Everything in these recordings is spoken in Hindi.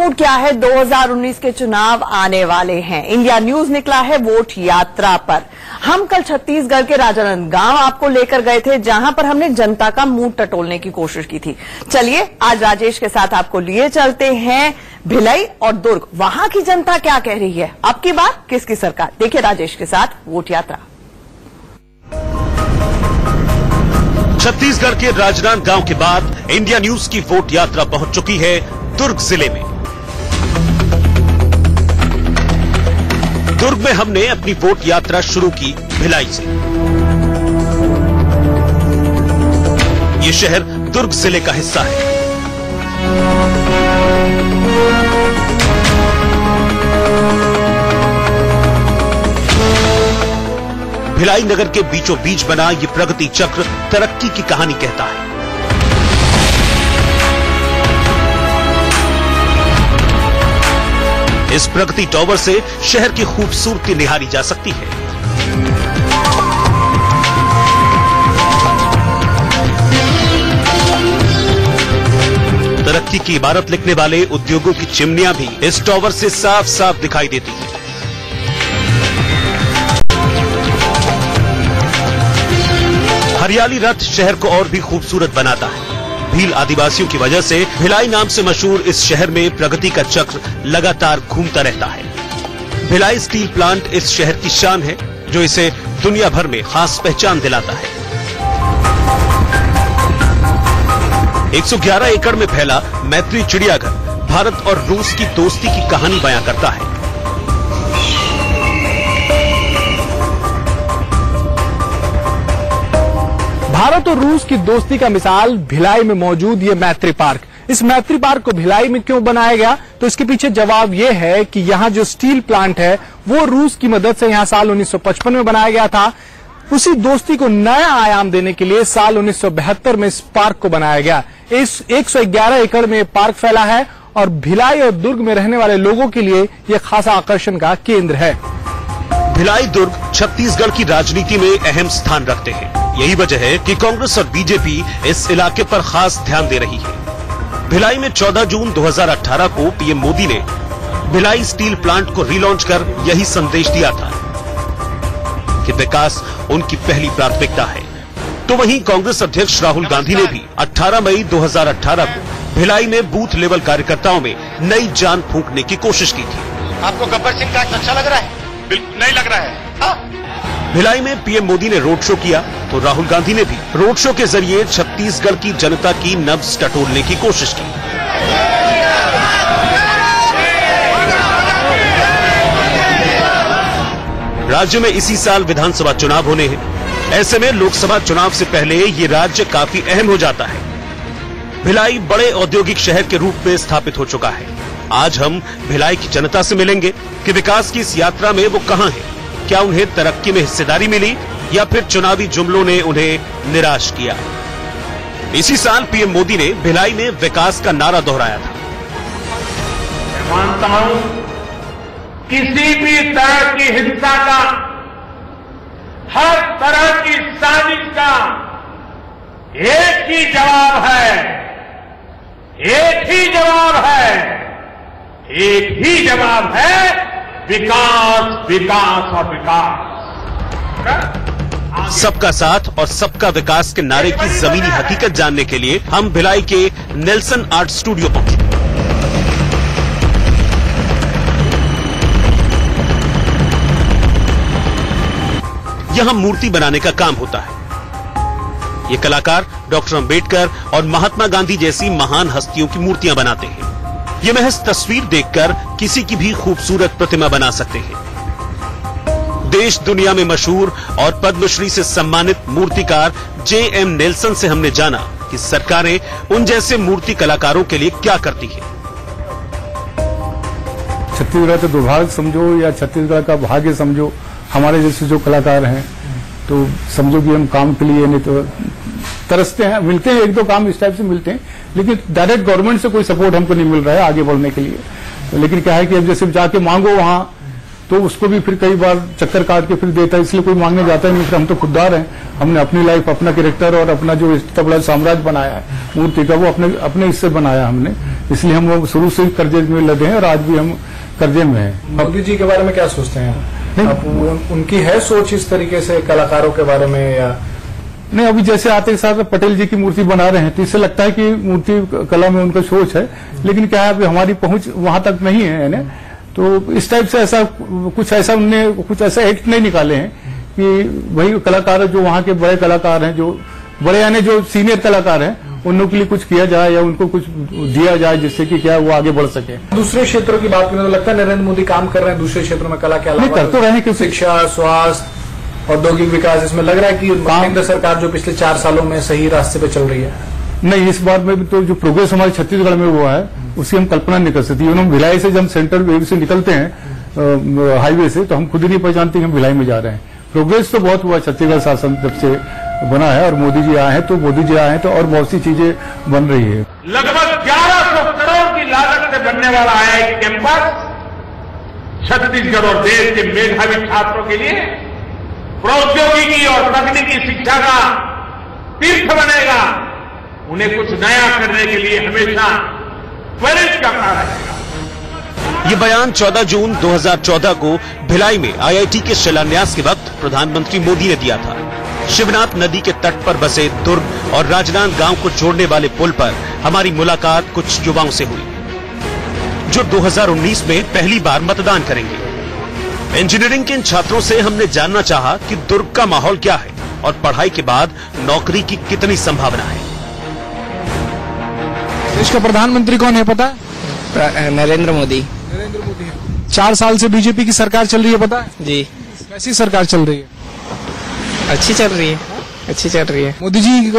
मूड क्या है? 2019 के चुनाव आने वाले हैं। इंडिया न्यूज निकला है वोट यात्रा पर। हम कल छत्तीसगढ़ के राजनांदगांव आपको लेकर गए थे, जहां पर हमने जनता का मूड टटोलने की कोशिश की थी। चलिए आज राजेश के साथ आपको लिए चलते हैं भिलाई और दुर्ग। वहां की जनता क्या कह रही है, अब की बार किसकी सरकार? देखिए राजेश के साथ वोट यात्रा। छत्तीसगढ़ के राजनांदगांव के बाद इंडिया न्यूज की वोट यात्रा पहुंच चुकी है दुर्ग जिले में। दुर्ग में हमने अपनी वोट यात्रा शुरू की भिलाई से। ये शहर दुर्ग जिले का हिस्सा है। भिलाई नगर के बीचों बीच बना ये प्रगति चक्र तरक्की की कहानी कहता है। इस प्रगति टावर से शहर की खूबसूरती निहारी जा सकती है। तरक्की की इबारत लिखने वाले उद्योगों की चिमनियां भी इस टावर से साफ साफ दिखाई देती हैं। हरियाली रथ शहर को और भी खूबसूरत बनाता है। भील आदिवासियों की वजह से भिलाई नाम से मशहूर इस शहर में प्रगति का चक्र लगातार घूमता रहता है। भिलाई स्टील प्लांट इस शहर की शान है, जो इसे दुनिया भर में खास पहचान दिलाता है। 111 एकड़ में फैला मैत्री चिड़ियाघर भारत और रूस की दोस्ती की कहानी बयां करता है। भारत और रूस की दोस्ती का मिसाल भिलाई में मौजूद ये मैत्री पार्क। इस मैत्री पार्क को भिलाई में क्यों बनाया गया, तो इसके पीछे जवाब ये है कि यहाँ जो स्टील प्लांट है वो रूस की मदद से यहाँ साल 1955 में बनाया गया था। उसी दोस्ती को नया आयाम देने के लिए साल 1972 में इस पार्क को बनाया गया। इस 111 एकड़ में पार्क फैला है और भिलाई और दुर्ग में रहने वाले लोगों के लिए यह खासा आकर्षण का केंद्र है। भिलाई दुर्ग छत्तीसगढ़ की राजनीति में अहम स्थान रखते हैं। यही वजह है कि कांग्रेस और बीजेपी इस इलाके पर खास ध्यान दे रही है। भिलाई में 14 जून 2018 को पीएम मोदी ने भिलाई स्टील प्लांट को रीलॉन्च कर यही संदेश दिया था कि विकास उनकी पहली प्राथमिकता है। तो वहीं कांग्रेस अध्यक्ष राहुल गांधी ने भी 18 मई 2018 को भिलाई में बूथ लेवल कार्यकर्ताओं में नई जान फूंकने की कोशिश की थी। आपको गब्बर सिंह का अच्छा लग रहा है? बिल्कुल नहीं लग रहा है। भिलाई में पीएम मोदी ने रोड शो किया तो राहुल गांधी ने भी रोड शो के जरिए छत्तीसगढ़ की जनता की नब्ज टटोलने की कोशिश की। राज्य में इसी साल विधानसभा चुनाव होने हैं। ऐसे में लोकसभा चुनाव से पहले ये राज्य काफी अहम हो जाता है। भिलाई बड़े औद्योगिक शहर के रूप में स्थापित हो चुका है। आज हम भिलाई की जनता से मिलेंगे कि विकास की इस यात्रा में वो कहां है। क्या उन्हें तरक्की में हिस्सेदारी मिली या फिर चुनावी जुमलों ने उन्हें निराश किया। इसी साल पीएम मोदी ने भिलाई में विकास का नारा दोहराया था। मैं मानता हूं किसी भी तरह की हिंसा का, हर तरह की साजिश का एक ही जवाब है, एक ही जवाब है, एक ही जवाब है, विकास, विकास और विकास। सबका साथ और सबका विकास के नारे की जमीनी हकीकत जानने के लिए हम भिलाई के नेल्सन आर्ट स्टूडियो पहुंचे। यहां मूर्ति बनाने का काम होता है। ये कलाकार डॉक्टर अंबेडकर और महात्मा गांधी जैसी महान हस्तियों की मूर्तियां बनाते हैं। ये महज तस्वीर देखकर किसी की भी खूबसूरत प्रतिमा बना सकते हैं। देश दुनिया में मशहूर और पद्मश्री से सम्मानित मूर्तिकार J.M. नेल्सन से हमने जाना कि सरकारें उन जैसे मूर्ति कलाकारों के लिए क्या करती है। छत्तीसगढ़ का दुर्भाग्य समझो या छत्तीसगढ़ का भाग्य समझो, हमारे जैसे जो कलाकार हैं तो समझो कि हम काम के लिए नहीं तो तरसते हैं, मिलते हैं, एक दो काम इस टाइप से मिलते हैं, लेकिन डायरेक्ट गवर्नमेंट से कोई सपोर्ट हमको नहीं मिल रहा है आगे बढ़ने के लिए। तो लेकिन क्या है कि अब जैसे जाके मांगो वहां तो उसको भी फिर कई बार चक्कर काट के फिर देता है, इसलिए कोई मांगने जाता ही नहीं। फिर हम तो खुददार हैं, हमने अपनी लाइफ, अपना कैरेक्टर और अपना जो इतना बड़ा साम्राज्य बनाया है मूर्ति का, वो अपने इससे बनाया हमने, इसलिए हम वो शुरू से कर्जे में लदे हैं और आज भी हम कर्जे में हैं। मोदी जी के बारे में क्या सोचते हैं आप? उनकी है सोच इस तरीके से कलाकारों के बारे में या नहीं? अभी जैसे आते के साथ पटेल जी की मूर्ति बना रहे हैं तो इससे लगता है कि मूर्ति कला में उनका सोच है, लेकिन क्या है अभी हमारी पहुंच वहां तक नहीं है ना। तो इस टाइप से उनने कुछ ऐसा एक्ट नहीं निकाले हैं कि वही कलाकार जो वहां के बड़े कलाकार हैं, जो बड़े यानी जो सीनियर कलाकार हैं, उन लोगों के लिए कुछ किया जाए या उनको कुछ दिया जाए जिससे कि क्या वो आगे बढ़ सके। दूसरे क्षेत्रों की बात करें तो लगता है नरेंद्र मोदी काम कर रहे हैं दूसरे क्षेत्रों में, कला के अलावा कर तो रहे हैं कि शिक्षा, स्वास्थ्य, औद्योगिक विकास, इसमें लग रहा है कि केंद्र सरकार जो पिछले 4 सालों में सही रास्ते पे चल रही है। नहीं, इस बार में भी तो जो प्रोग्रेस हमारे छत्तीसगढ़ में हुआ है उसकी हम कल्पना नहीं कर सकती। हम भिलाई से जब सेंट्रल वेव से निकलते हैं हाईवे से, तो हम खुद ही नहीं पहचानते कि हम भिलाई में जा रहे हैं। प्रोग्रेस तो बहुत हुआ छत्तीसगढ़ शासन जब से बना है और मोदी जी आए हैं तो और बहुत सी चीजें बन रही है। लगभग 1100 करोड़ की लागत से बनने वाला IIT कैंपस छत्तीसगढ़ और देश के मेधावी छात्रों के लिए प्रौद्योगिकी और तकनीकी शिक्षा का तीर्थ बनेगा। उन्हें कुछ नया करने के लिए हमेशा प्रेरित करता रहेगा। ये बयान 14 जून 2014 को भिलाई में IIT के शिलान्यास के वक्त प्रधानमंत्री मोदी ने दिया था। शिवनाथ नदी के तट पर बसे दुर्ग और राजनांदगांव को जोड़ने वाले पुल पर हमारी मुलाकात कुछ युवाओं से हुई, जो 2019 में पहली बार मतदान करेंगे। इंजीनियरिंग के इन छात्रों से हमने जानना चाहा कि दुर्ग का माहौल क्या है और पढ़ाई के बाद नौकरी की कितनी संभावना है। देश का प्रधानमंत्री कौन है पता है? नरेंद्र मोदी। 4 साल से बीजेपी की सरकार चल रही है, पता है? जी। कैसी सरकार चल रही है? अच्छी चल रही है, अच्छी चल रही है। मोदी जी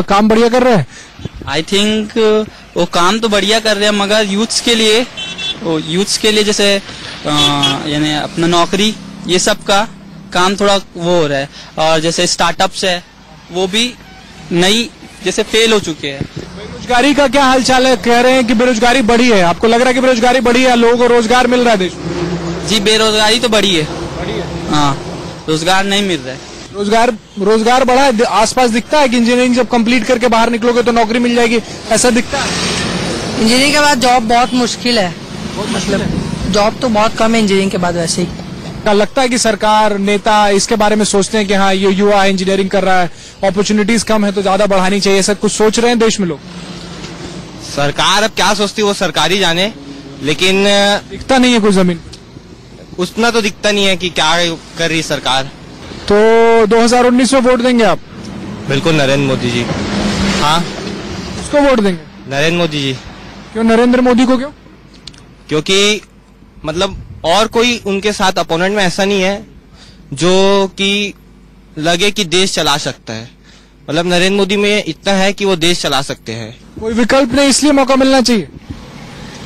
काम बढ़िया कर रहे हैं? आई थिंक वो काम तो बढ़िया कर रहे हैं, मगर यूथ्स के लिए जैसे यानी अपना नौकरी ये सब का काम थोड़ा वो हो रहा है, और जैसे स्टार्टअप्स है वो भी नई जैसे फेल हो चुके हैं। बेरोजगारी का क्या हाल चाल है? कह रहे हैं कि बेरोजगारी बढ़ी है। आपको लग रहा है कि बेरोजगारी बढ़ी है, लोगों को रोजगार मिल रहा है देश में? जी, बेरोजगारी तो बढ़ी है। हाँ, रोजगार नहीं मिल रहा है। रोजगार बढ़ा है। आसपास दिखता है कि इंजीनियरिंग जब कंप्लीट करके बाहर निकलोगे तो नौकरी मिल जाएगी, ऐसा दिखता है? इंजीनियरिंग के बाद जॉब बहुत मुश्किल है, मतलब जॉब तो बहुत कम है इंजीनियरिंग के बाद वैसे ही। क्या लगता है कि सरकार, नेता इसके बारे में सोचते हैं कि हाँ ये युवा इंजीनियरिंग कर रहा है, अपॉर्चुनिटीज कम है तो ज्यादा बढ़ानी चाहिए, ऐसा कुछ सोच रहे हैं देश में लोग? सरकार अब क्या सोचती है वो सरकार ही जाने, लेकिन दिखता नहीं है कुछ जमीन, उतना तो दिखता नहीं है कि क्या कर रही सरकार। तो 2019 में वोट देंगे आप? बिल्कुल नरेंद्र मोदी जी। हाँ। किसको वोट देंगे? नरेंद्र मोदी जी। क्यों नरेंद्र मोदी को? क्यों? क्योंकि मतलब और कोई उनके साथ अपोनेंट में ऐसा नहीं है जो कि लगे कि देश चला सकता है। मतलब नरेंद्र मोदी में इतना है कि वो देश चला सकते हैं। कोई विकल्प नहीं, इसलिए मौका मिलना चाहिए?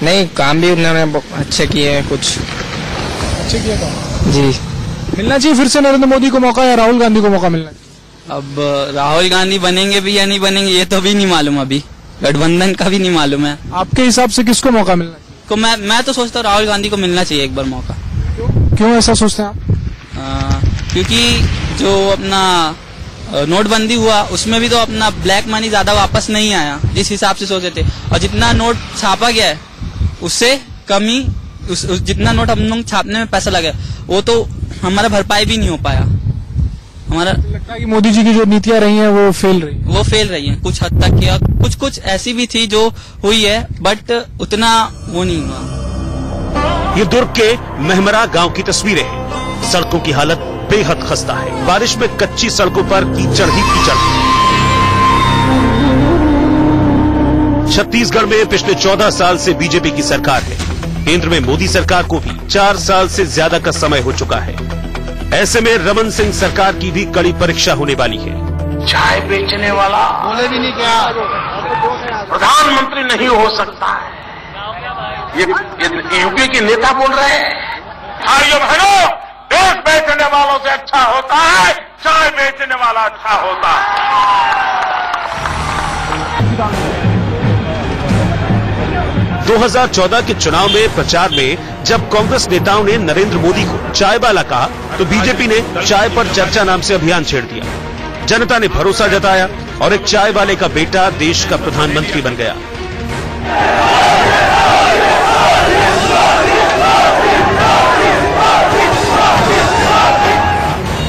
नहीं, काम भी उन्होंने अच्छे किए हैं, कुछ अच्छे किए काम जी। मिलना चाहिए फिर से नरेंद्र मोदी को मौका, या राहुल गांधी को मौका मिलना चाहिए? अब राहुल गांधी बनेंगे भी या नहीं बनेंगे ये तो भी नहीं मालूम, अभी गठबंधन का भी नहीं मालूम है। आपके हिसाब से किसको मौका मिलना चाहिए? को मैं तो सोचता हूँ राहुल गांधी को मिलना चाहिए एक बार मौका। क्यों ऐसा सोचते हैं आप? क्योंकि जो अपना नोटबंदी हुआ उसमें भी तो अपना ब्लैक मनी ज्यादा वापस नहीं आया जिस हिसाब से सोचे थे, और जितना नोट छापा गया है उससे कमी, जितना नोट हम लोग छापने में पैसा लगा वो तो हमारा भरपाई भी नहीं हो पाया। हमारा लगता है कि मोदी जी की जो नीतियां रही हैं वो फेल रही हैं कुछ हद तक किया, कुछ ऐसी भी थी जो हुई है, बट उतना वो नहीं हुआ। ये दुर्ग के महमरा गांव की तस्वीरें हैं। सड़कों की हालत बेहद खस्ता है। बारिश में कच्ची सड़कों पर कीचड़ ही कीचड़। छत्तीसगढ़ में पिछले 14 साल से बीजेपी की सरकार है। केंद्र में मोदी सरकार को भी 4 साल से ज्यादा का समय हो चुका है। ऐसे में रमन सिंह सरकार की भी कड़ी परीक्षा होने वाली है। चाय बेचने वाला बोले भी नहीं क्या प्रधानमंत्री नहीं हो सकता है, ये यूपी के नेता बोल रहे हैं। भाइयों बहनों, देश बेचने वालों से अच्छा होता है चाय बेचने वाला अच्छा होता है। 2014 के चुनाव में प्रचार में जब कांग्रेस नेताओं ने नरेंद्र मोदी को चाय वाला कहा, तो बीजेपी ने चाय पर चर्चा नाम से अभियान छेड़ दिया। जनता ने भरोसा जताया और एक चाय वाले का बेटा देश का प्रधानमंत्री बन गया।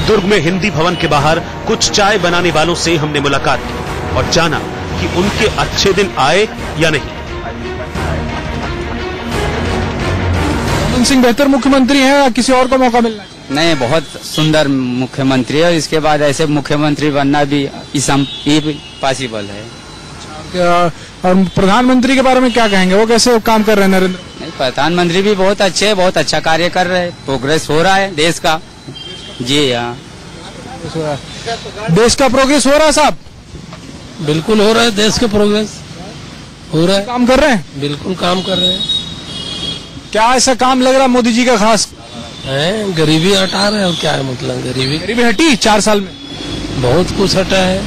दुर्ग में हिंदी भवन के बाहर कुछ चाय बनाने वालों से हमने मुलाकात की और जाना कि उनके अच्छे दिन आए या नहीं। रमन सिंह बेहतर मुख्यमंत्री हैं या किसी और को मौका मिलना चाहिए? नहीं, बहुत सुंदर मुख्यमंत्री है। इसके बाद ऐसे मुख्यमंत्री बनना भी पॉसिबल है। और प्रधानमंत्री के बारे में क्या कहेंगे? वो कैसे काम कर रहे हैं नरेंद्र? नहीं, प्रधानमंत्री भी बहुत अच्छे, बहुत अच्छा कार्य कर रहे हैं। प्रोग्रेस हो रहा है देश का। जी हाँ, देश का प्रोग्रेस हो रहा है साहब? बिल्कुल हो रहा है, देश का प्रोग्रेस हो रहा है। काम कर रहे हैं? बिल्कुल काम कर रहे हैं। क्या ऐसा काम लग रहा है मोदी जी का खास? है, गरीबी हटा रहे हैं। और क्या है मतलब गरीबी हटी 4 साल में? बहुत कुछ हटा है,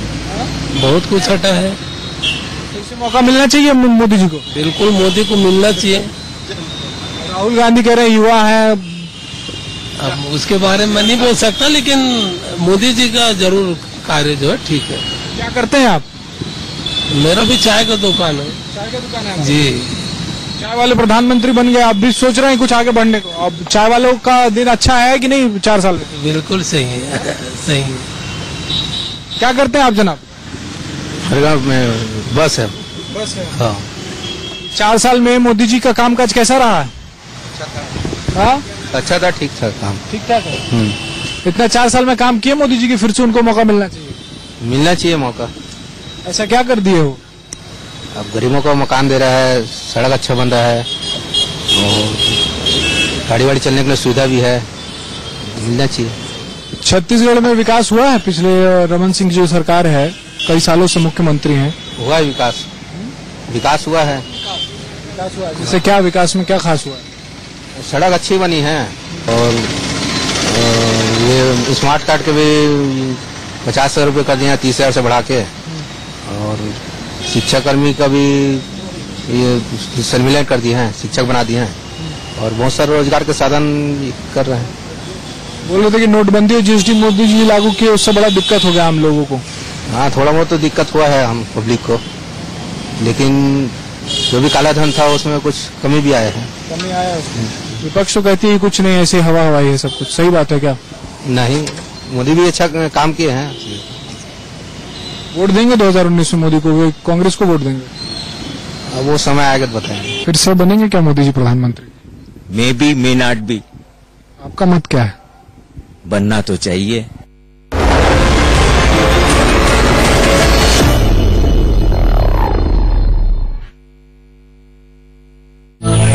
बहुत कुछ हटा है। इसे मौका मिलना चाहिए मोदी जी को। बिल्कुल मोदी को मिलना चाहिए। राहुल गांधी कह रहे हैं युवा है। अब उसके बारे में नहीं बोल सकता, लेकिन मोदी जी का जरूर कार्य जो है ठीक है। क्या करते हैं आप? मेरा भी चाय का दुकान है। चाय का दुकान है जी। चाय वाले प्रधानमंत्री बन गए, आप भी सोच रहे हैं कुछ आगे बढ़ने को? अब चाय वालों का दिन अच्छा है कि नहीं 4 साल में? बिल्कुल सही है, सही है। क्या करते हैं आप जनाब? हरगांव में बस है। बस है। हाँ। 4 साल में मोदी जी का कामकाज कैसा रहा है? हाँ, अच्छा था, ठीक था काम। ठीक ठाक है। इतना 4 साल में काम किए मोदी जी की, फिर से उनको मौका मिलना चाहिए। मिलना चाहिए मौका। ऐसा क्या कर दिए हो? अब गरीबों को मकान दे रहा है, सड़क अच्छा बन रहा है, और गाड़ी वाड़ी चलने के लिए सुविधा भी है। मिलना चाहिए। छत्तीसगढ़ में विकास हुआ है पिछले रमन सिंह जो सरकार है, कई सालों से मुख्यमंत्री हैं। हुआ है विकास, विकास हुआ है। विकास हुआ है। जैसे क्या विकास में क्या खास हुआ है? सड़क अच्छी बनी है, और ये स्मार्ट कार्ड के भी 50,000 रुपये कर दिए हैं, 30,000 से बढ़ा के। और शिक्षा कर्मी का भी ये सम्मिलन कर दिए हैं, शिक्षक बना दिए हैं, और बहुत सारे रोजगार के साधन कर रहे हैं। बोल रहे थे कि नोटबंदी और जीएसटी मोदी जी लागू किए, उससे बड़ा दिक्कत हो गया हम लोगों को। हाँ, थोड़ा बहुत तो दिक्कत हुआ है हम पब्लिक को, लेकिन जो भी काला धन था उसमें कुछ कमी भी आया है। कमी आया उसमें? विपक्ष तो कहती है कुछ नहीं, ऐसे हवा हवाई है सब कुछ। सही बात है क्या? नहीं, मोदी भी अच्छा काम किए हैं। वोट देंगे 2019 में मोदी को, कांग्रेस को वोट देंगे? अब वो समय आएगा तो बताएंगे। फिर से बनेंगे क्या मोदी जी प्रधानमंत्री? May be, may not be. आपका मत क्या है? बनना तो चाहिए।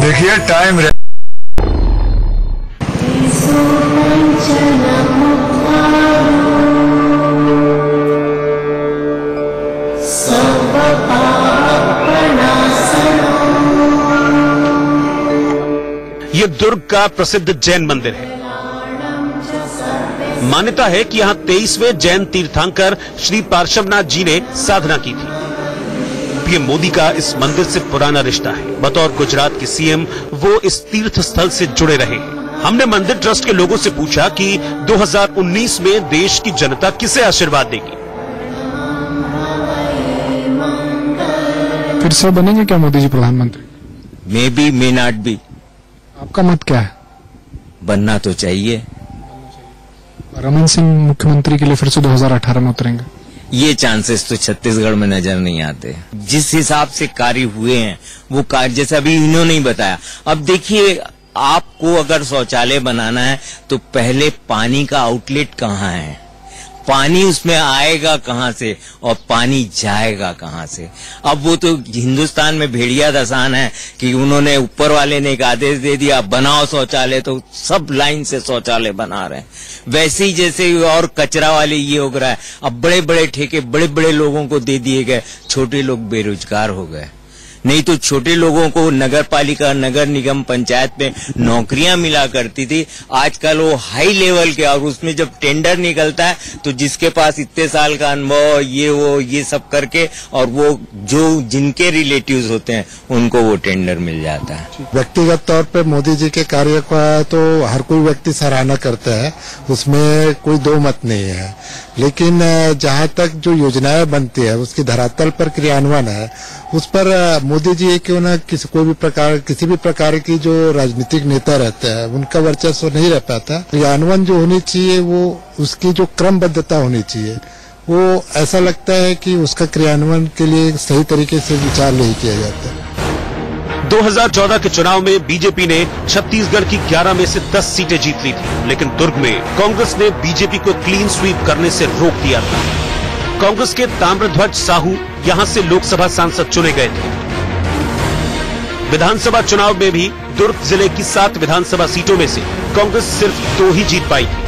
देखिए टाइम ये दुर्ग का प्रसिद्ध जैन मंदिर है। मान्यता है कि यहाँ 23वें जैन तीर्थंकर श्री पार्श्वनाथ जी ने साधना की थी। पीएम मोदी का इस मंदिर से पुराना रिश्ता है। बतौर गुजरात के सीएम वो इस तीर्थ स्थल से जुड़े रहे हैं। हमने मंदिर ट्रस्ट के लोगों से पूछा कि 2019 में देश की जनता किसे आशीर्वाद देगी। फिर से बनेंगे क्या मोदी जी प्रधानमंत्री? May be, may not be. आपका मत क्या है? बनना तो चाहिए। रमन सिंह मुख्यमंत्री के लिए फिर से 2018 में उतरेंगे? ये चांसेस तो छत्तीसगढ़ में नजर नहीं आते। जिस हिसाब से कार्य हुए हैं वो कार्य, जैसा अभी इन्होंने ही बताया। अब देखिए, आपको अगर शौचालय बनाना है तो पहले पानी का आउटलेट कहाँ है, पानी उसमें आएगा कहाँ से और पानी जाएगा कहाँ से। अब वो तो हिंदुस्तान में भेड़िया दसान है कि उन्होंने, ऊपर वाले ने एक आदेश दे दिया बनाओ शौचालय, तो सब लाइन से शौचालय बना रहे हैं। वैसे ही जैसे और कचरा वाले ये हो रहा है। अब बड़े बड़े ठेके बड़े बड़े लोगों को दे दिए गए, छोटे लोग बेरोजगार हो गए। नहीं तो छोटे लोगों को नगर पालिका, नगर निगम, पंचायत में नौकरियां मिला करती थी। आजकल वो हाई लेवल के, और उसमें जब टेंडर निकलता है तो जिसके पास इतने साल का अनुभव, ये सब करके, और वो जो जिनके रिलेटिव्स होते हैं उनको वो टेंडर मिल जाता है। व्यक्तिगत तौर पे मोदी जी के कार्य का तो हर कोई व्यक्ति सराहना करता है, उसमें कोई दो मत नहीं है। लेकिन जहां तक जो योजनाएं बनती है उसकी धरातल पर क्रियान्वयन है, उस पर मोदी जी क्यों न किसी भी प्रकार की जो राजनीतिक नेता रहते हैं उनका वर्चस्व नहीं रह पाता। क्रियान्वयन जो होनी चाहिए वो उसकी जो क्रमबद्धता होनी चाहिए, वो ऐसा लगता है कि उसका क्रियान्वयन के लिए सही तरीके से विचार नहीं किया जाता। 2014 के चुनाव में बीजेपी ने छत्तीसगढ़ की 11 में से 10 सीटें जीत ली थी, लेकिन दुर्ग में कांग्रेस ने बीजेपी को क्लीन स्वीप करने से रोक दिया था। कांग्रेस के ताम्रध्वज साहू यहां से लोकसभा सांसद चुने गए थे। विधानसभा चुनाव में भी दुर्ग जिले की 7 विधानसभा सीटों में से कांग्रेस सिर्फ 2 ही जीत पाई थी।